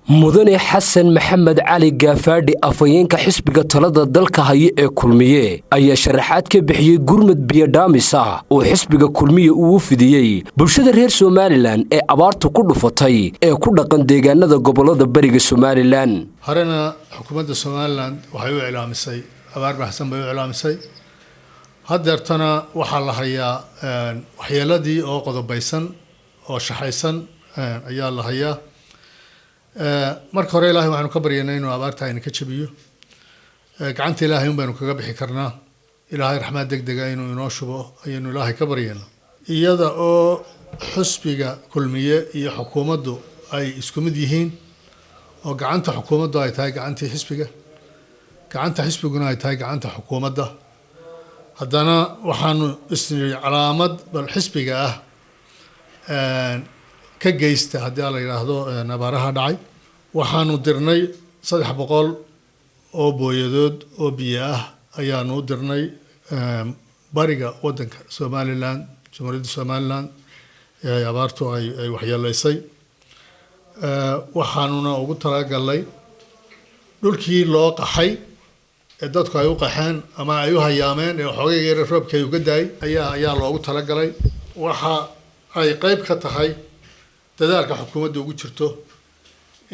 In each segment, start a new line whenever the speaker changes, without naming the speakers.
mudane xasan maxamed cali gaafaadhi afayeenka xisbiga talada dalka haya ee kulmiye ayaa sharaxaad ka bixiyay gurmad biyadhaamis ah oo xisbiga kulmiye uu fidiyay bulshada reer Somaliland ee abaartu ku dhufatay ee ku dhaqan deegaanada gobolada bariga Somaliland.
harana xukuumadda Somaliland waxay u ilaamisay abaar baxsan bay u ilaamisay hadeertana waxa la hayaa waxyeeladii oo qodobaysan oo shaxaysan ayaa la hayaa marka hore ilaahay waxaanu ka baryaynaa inuu abaarta ayna ka jabiyo gacanta ilaahay baynu kaga bixi karnaa ilaahay raxmad degdeg ah inuu inoo shubo ayaynu ilaahay ka baryaynaa iyada oo xisbiga kulmiye iyo xukuumaddu ay isku mid yihiin oo gacanta xukuumaddu ay tahay gacantii xisbiga gacanta xisbiguna ay tahay gacanta xukuumadda haddana waxaanu isnii calaamad bal xisbiga ah ka geysta haddii la yiraahdo nabaaraha dhacay waxaanu dirnay 300 oo booyadood oo biyo ah ayaanu dirnay bariga wadanka Somaliland Jamhuuriyadda Somaliland ee abaartu ay waxyeelaysay waxaanuna ugu talagalay dhulkii loo qaxay ee dadku ay u qaxeen ama ay u hayaameen ee xoogayga roobkay uga daay ayaa loogu talagalay waxa ay qayb ka tahay dadaalka xukuumaddu ugu jirto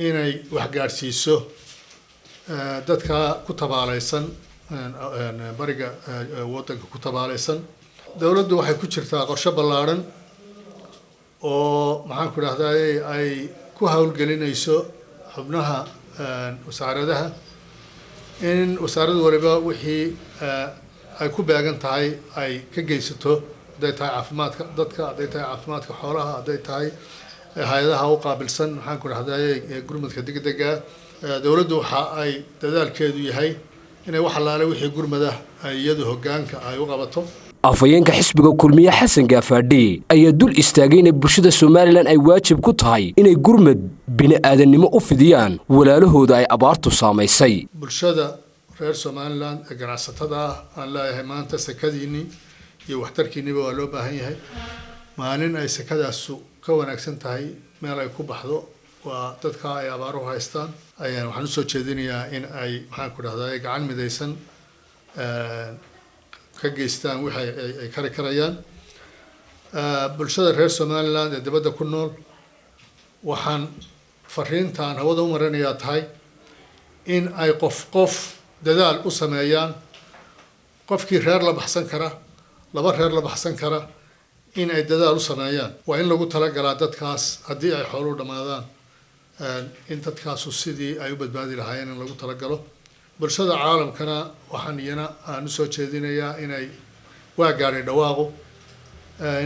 inay wax gaarsiiso dadka ku tabaalaysan bariga wadanka ku tabaalaysan dawladdu waxay ku jirtaa qorshe ballaaran oo maxaan ku raahdaa ay ku hawlgelinayso xubnaha wasaaradaha in wasaaraddu waliba wixii ay ku baagan tahay ay ka geysato haday tahay caafimaadka dadka haday tahay caafimaadka xoolaha haday tahay hay'adaha u qaabilsan maxaan ku raahdaa gurmadka degdega dawladdu waxa ay dadaalkeedu yahay inay wax laale wixii gurmada ay iyadu hoggaanka ay u qabato
afayeenka xisbiga kulmiye xasan gaafaadhi ayaa dul istaagay in bulshada Somaliland ay waajib ku tahay inay gurmad bini'aadanimo u fidiyaan walaalahooda ay abaartu saameysay
bulshada reer Somaliland ee ganacsatada aan leeyahay maanta sakadiini iyo waxtarkiiniba waa loo baahan yahay maalin ay sakadaasu ka wanaagsan tahay meel ay ku baxdo waa dadka ay abaaruhu haystaan ayaan waxaan soo jeedinayaa in ay maxaan ku raahdaa gacan midaysan ka geystaan wixii ay kari karayaan bulshada reer Somaliland ee dibadda ku nool waxaan fariintan hawada u maranayaa tahay in ay qof dadaal u sameeyaan qofkii reer la baxsan kara laba reer la baxsan kara in ay dadaal u sameeyaan waa in lagu talagalaa dadkaas haddii ay xoolo dhamaadaan in dadkaasu sidii ay u badbaadi lahaayeen in lagu talagalo bulshada caalamkana waxaan iyana aan soo jeedinayaa inay waa gaaray dhawaaqo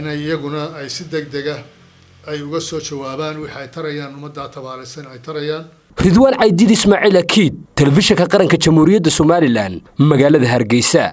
inay iyaguna ay si degdeg ah ay uga soo jawaabaan wixii ay tarayaan ummadda tabaalaysan ay tarayaan
Ridwaan Caydid Ismaaciil Akiid telefishinka qaranka Jamhuuriyadda Somaliland magaalada Hargeysa.